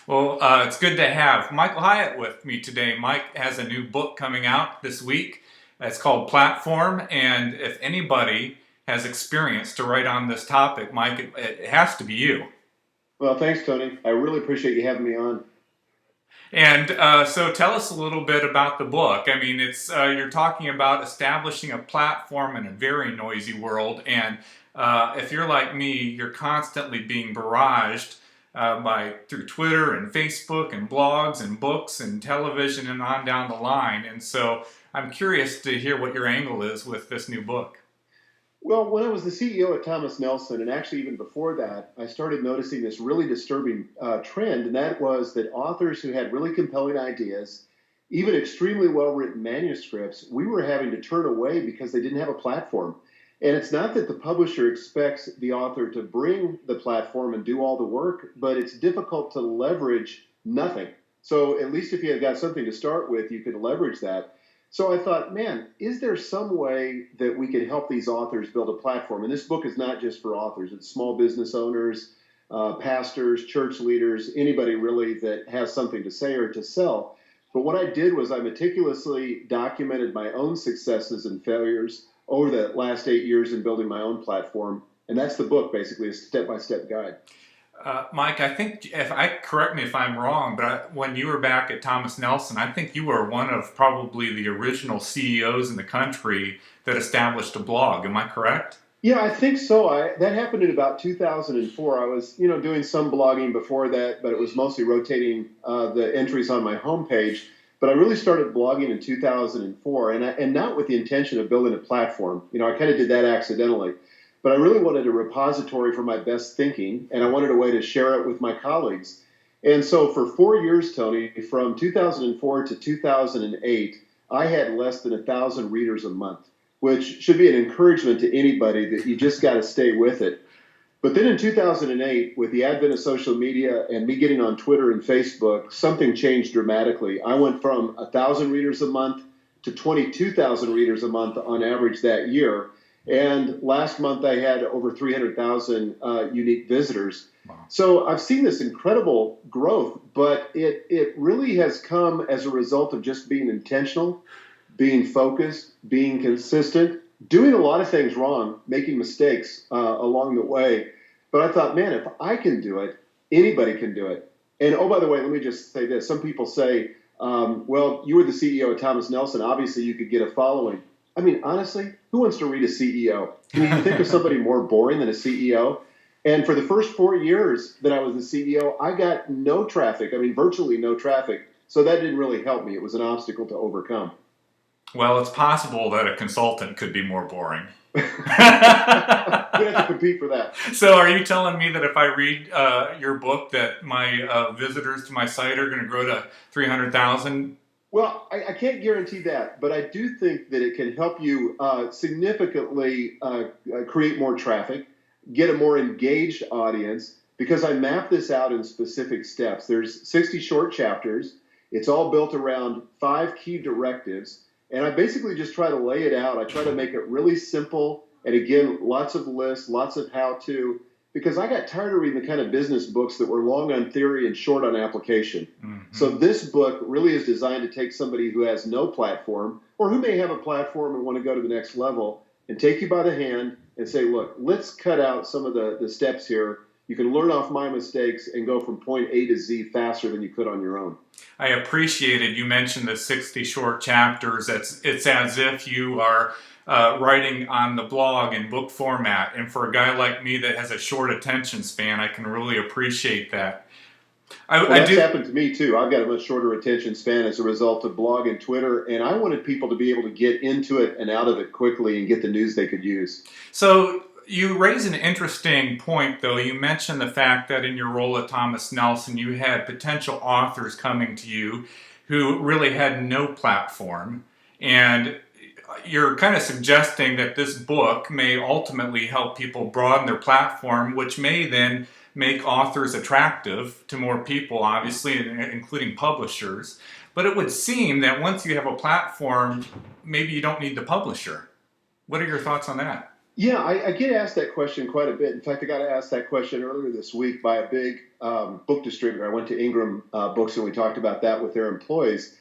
Well, it's good to have Michael Hyatt with me today. Mike has a new book coming out this week. It's called Platform, and if anybody has experience to write on this topic, Mike, it has to be you. Well, thanks, Tony. I really appreciate you having me on. And so tell us a little bit about the book. I mean, it's you're talking about establishing a platform in a very noisy world, and if you're like me, you're constantly being barraged by through Twitter and Facebook and blogs and books and television and on down the line. And so I'm curious to hear what your angle is with this new book. Well, when I was the CEO at Thomas Nelson, and actually even before that, I started noticing this really disturbing trend, and that was that authors who had really compelling ideas, even extremely well written manuscripts, we were having to turn away because they didn't have a platform. And it's not that the publisher expects the author to bring the platform and do all the work, but it's difficult to leverage nothing. So at least if you have got something to start with, you could leverage that. So I thought, man, is there some way that we can help these authors build a platform? And this book is not just for authors, it's small business owners, pastors, church leaders, anybody really that has something to say or to sell. But what I did was I meticulously documented my own successes and failures over the last 8 years in building my own platform. And that's the book, basically, a step-by-step guide. Mike, I think if I correct me if I'm wrong, but when you were back at Thomas Nelson, I think you were one of probably the original CEOs in the country that established a blog. Am I correct? Yeah, I think so. That happened in about 2004. I was, doing some blogging before that, but it was mostly rotating the entries on my homepage. But I really started blogging in 2004, and not with the intention of building a platform. I kind of did that accidentally. But I really wanted a repository for my best thinking, and I wanted a way to share it with my colleagues. And so for 4 years, Tony, from 2004 to 2008, I had less than 1,000 readers a month, which should be an encouragement to anybody that you just got to stay with it. But then in 2008, with the advent of social media and me getting on Twitter and Facebook, something changed dramatically. I went from 1,000 readers a month to 22,000 readers a month on average that year. And last month I had over 300,000 unique visitors. Wow. So I've seen this incredible growth, but it really has come as a result of just being intentional, being focused, being consistent, doing a lot of things wrong, making mistakes along the way. But I thought, man, if I can do it, anybody can do it. And oh, by the way, let me just say this. Some people say, well, you were the CEO of Thomas Nelson. Obviously, you could get a following. I mean, honestly, who wants to read a CEO? Can you think of somebody more boring than a CEO? And for the first 4 years that I was the CEO, I got no traffic. I mean, virtually no traffic. So that didn't really help me. It was an obstacle to overcome. Well, it's possible that a consultant could be more boring. We have to compete for that. So, are you telling me that if I read your book, that my visitors to my site are going to grow to 300,000? Well, I can't guarantee that, but I do think that it can help you significantly create more traffic, get a more engaged audience, because I map this out in specific steps. There's 60 short chapters. It's all built around 5 key directives, and I basically just try to lay it out. I try to make it really simple, and again, lots of lists, lots of how-to, because I got tired of reading the kind of business books that were long on theory and short on application. Mm-hmm. So this book really is designed to take somebody who has no platform or who may have a platform and want to go to the next level and take you by the hand and say, look, let's cut out some of the steps here. You can learn off my mistakes and go from point A to Z faster than you could on your own. I appreciated you mentioned the 60 short chapters. It's as if you are writing on the blog in book format. And for a guy like me that has a short attention span, I can really appreciate that. That's happened to me too. I've got a much shorter attention span as a result of blog and Twitter, and I wanted people to be able to get into it and out of it quickly and get the news they could use. So you raise an interesting point, though. You mentioned the fact that in your role at Thomas Nelson, you had potential authors coming to you who really had no platform. And you're kind of suggesting that this book may ultimately help people broaden their platform, which may then make authors attractive to more people, obviously, including publishers. But it would seem that once you have a platform, maybe you don't need the publisher. What are your thoughts on that? Yeah, I get asked that question quite a bit. In fact, I got asked that question earlier this week by a big book distributor. I went to Ingram Books and we talked about that with their employees.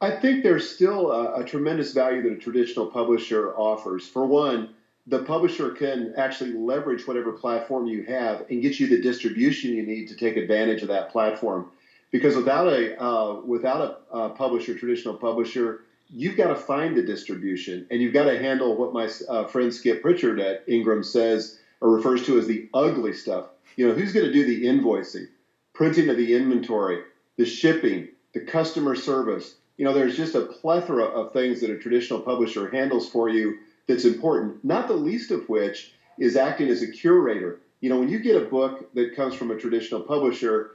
I think there's still a tremendous value that a traditional publisher offers. For one, the publisher can actually leverage whatever platform you have and get you the distribution you need to take advantage of that platform. Because without a publisher, traditional publisher, you've got to find the distribution and you've got to handle what my friend Skip Pritchard at Ingram says or refers to as the ugly stuff. You know, who's going to do the invoicing, printing of the inventory, the shipping, the customer service? You know, there's just a plethora of things that a traditional publisher handles for you that's important, not the least of which is acting as a curator. You know, when you get a book that comes from a traditional publisher,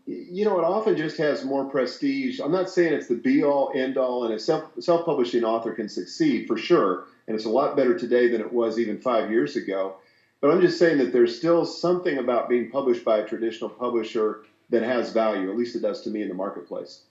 you know, it often just has more prestige. I'm not saying it's the be-all, end-all, and a self-publishing author can succeed for sure, and it's a lot better today than it was even 5 years ago. But I'm just saying that there's still something about being published by a traditional publisher that has value, at least it does to me in the marketplace.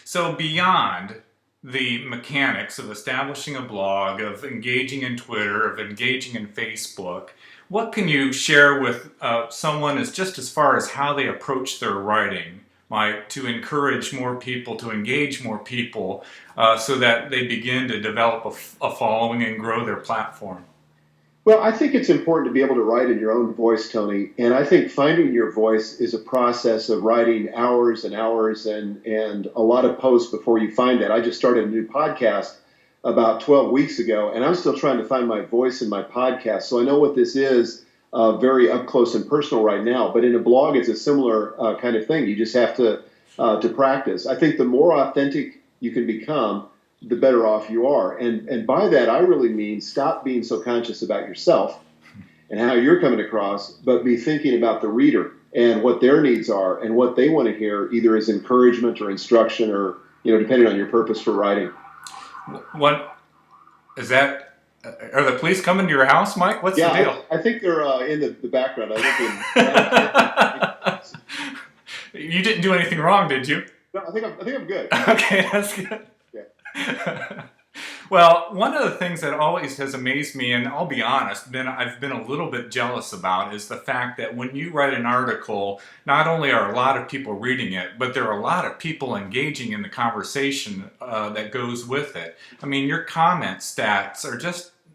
So beyond the mechanics of establishing a blog, of engaging in Twitter, of engaging in Facebook, what can you share with someone as far as how they approach their writing, Mike, to encourage more people, to engage more people, so that they begin to develop a following and grow their platform? Well, I think it's important to be able to write in your own voice, Tony. And I think finding your voice is a process of writing hours and hours and a lot of posts before you find that. I just started a new podcast about 12 weeks ago, and I'm still trying to find my voice in my podcast. So I know what this is very up close and personal right now. But in a blog, it's a similar kind of thing. You just have to practice. I think the more authentic you can become, the better off you are. And by that, I really mean stop being so conscious about yourself and how you're coming across, but be thinking about the reader and what their needs are and what they want to hear, either as encouragement or instruction or, you know, depending on your purpose for writing. What is that? Are the police coming to your house, Mike? What's the deal? I think they're in the background. I think You didn't do anything wrong, did you? No, I think I'm good. Okay, that's good. Yeah. Well, one of the things that always has amazed me, and I'll be honest, I've been a little bit jealous about, is the fact that when you write an article, not only are a lot of people reading it, but there are a lot of people engaging in the conversation that goes with it. I mean, your comment stats are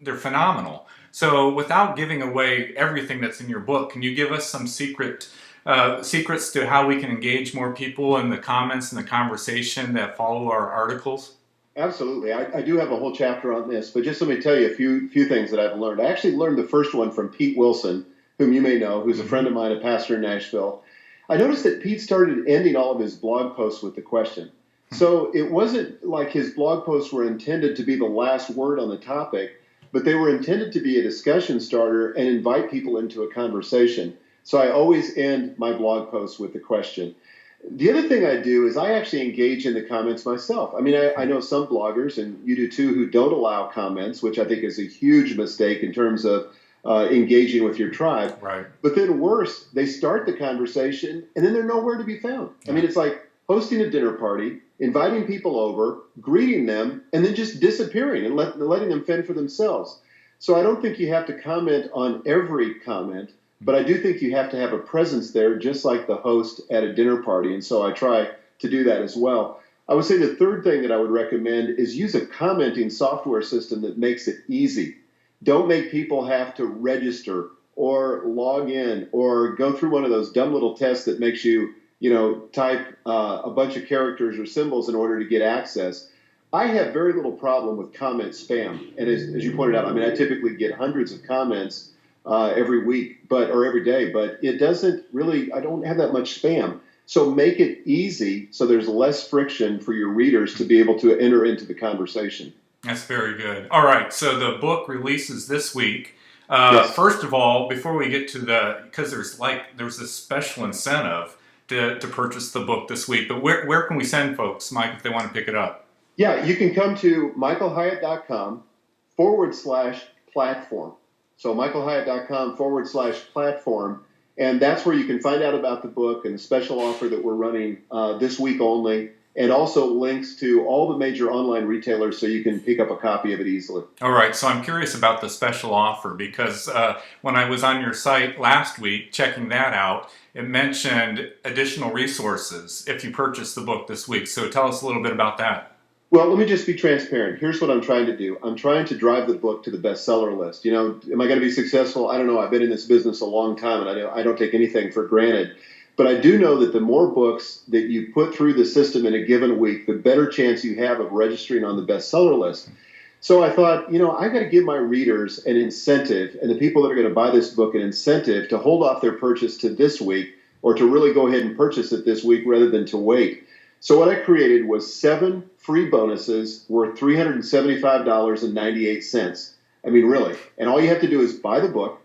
they're phenomenal. So without giving away everything that's in your book, can you give us some secrets to how we can engage more people in the comments and the conversation that follow our articles? Absolutely. I do have a whole chapter on this, but just let me tell you a few things that I've learned. I actually learned the first one from Pete Wilson, whom you may know, who's a friend of mine, a pastor in Nashville. I noticed that Pete started ending all of his blog posts with the question. So it wasn't like his blog posts were intended to be the last word on the topic, but they were intended to be a discussion starter and invite people into a conversation. So I always end my blog posts with the question. The other thing I do is I actually engage in the comments myself. I mean, I know some bloggers, and you do too, who don't allow comments, which I think is a huge mistake in terms of engaging with your tribe. Right. But then worse, they start the conversation, and then they're nowhere to be found. Yeah. I mean, it's like hosting a dinner party, inviting people over, greeting them, and then just disappearing and letting them fend for themselves. So I don't think you have to comment on every comment. But I do think you have to have a presence there, just like the host at a dinner party. And so I try to do that as well. I would say the third thing that I would recommend is use a commenting software system that makes it easy. Don't make people have to register or log in or go through one of those dumb little tests that makes you, type a bunch of characters or symbols in order to get access. I have very little problem with comment spam. And as you pointed out, I mean, I typically get hundreds of comments every week, or every day, but it doesn't really, I don't have that much spam. So make it easy so there's less friction for your readers to be able to enter into the conversation. That's very good. All right, so the book releases this week. Yes. First of all, before we get to because there's a special incentive to purchase the book this week, but where can we send folks, Mike, if they want to pick it up? Yeah, you can come to michaelhyatt.com/platform. So michaelhyatt.com/platform, and that's where you can find out about the book and the special offer that we're running this week only. and also links to all the major online retailers so you can pick up a copy of it easily. All right, so I'm curious about the special offer because when I was on your site last week checking that out, it mentioned additional resources if you purchase the book this week. So tell us a little bit about that. Well, let me just be transparent. Here's what I'm trying to do. I'm trying to drive the book to the bestseller list. You know, am I going to be successful? I don't know. I've been in this business a long time, and I don't take anything for granted. But I do know that the more books that you put through the system in a given week, the better chance you have of registering on the bestseller list. So I thought, you know, I got to give my readers an incentive, and the people that are going to buy this book an incentive to hold off their purchase to this week, or to really go ahead and purchase it this week rather than to wait. So what I created was 7 free bonuses worth $375.98. I mean, really. And all you have to do is buy the book,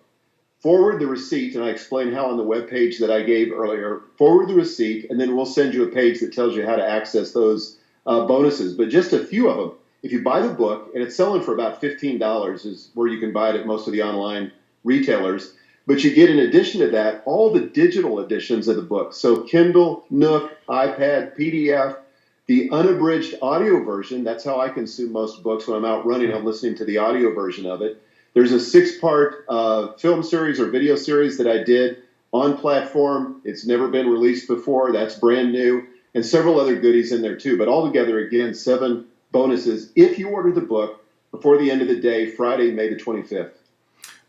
forward the receipt, and I explain how on the web page that I gave earlier, forward the receipt, and then we'll send you a page that tells you how to access those bonuses. But just a few of them. If you buy the book, and it's selling for about $15 is where you can buy it at most of the online retailers, but you get, in addition to that, all the digital editions of the book. So Kindle, Nook, iPad, PDF, the unabridged audio version. That's how I consume most books when I'm out running. I'm listening to the audio version of it. There's a 6-part film series or video series that I did on platform. It's never been released before. That's brand new. And several other goodies in there too. But altogether, again, 7 bonuses if you order the book before the end of the day, Friday, May the 25th.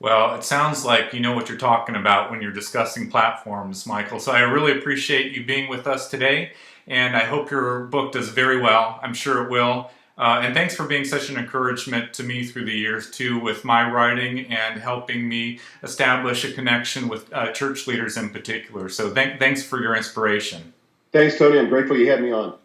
Well, it sounds like you know what you're talking about when you're discussing platforms, Michael. So I really appreciate you being with us today, and I hope your book does very well. I'm sure it will. And thanks for being such an encouragement to me through the years, too, with my writing and helping me establish a connection with church leaders in particular. So thanks for your inspiration. Thanks, Tony. I'm grateful you had me on.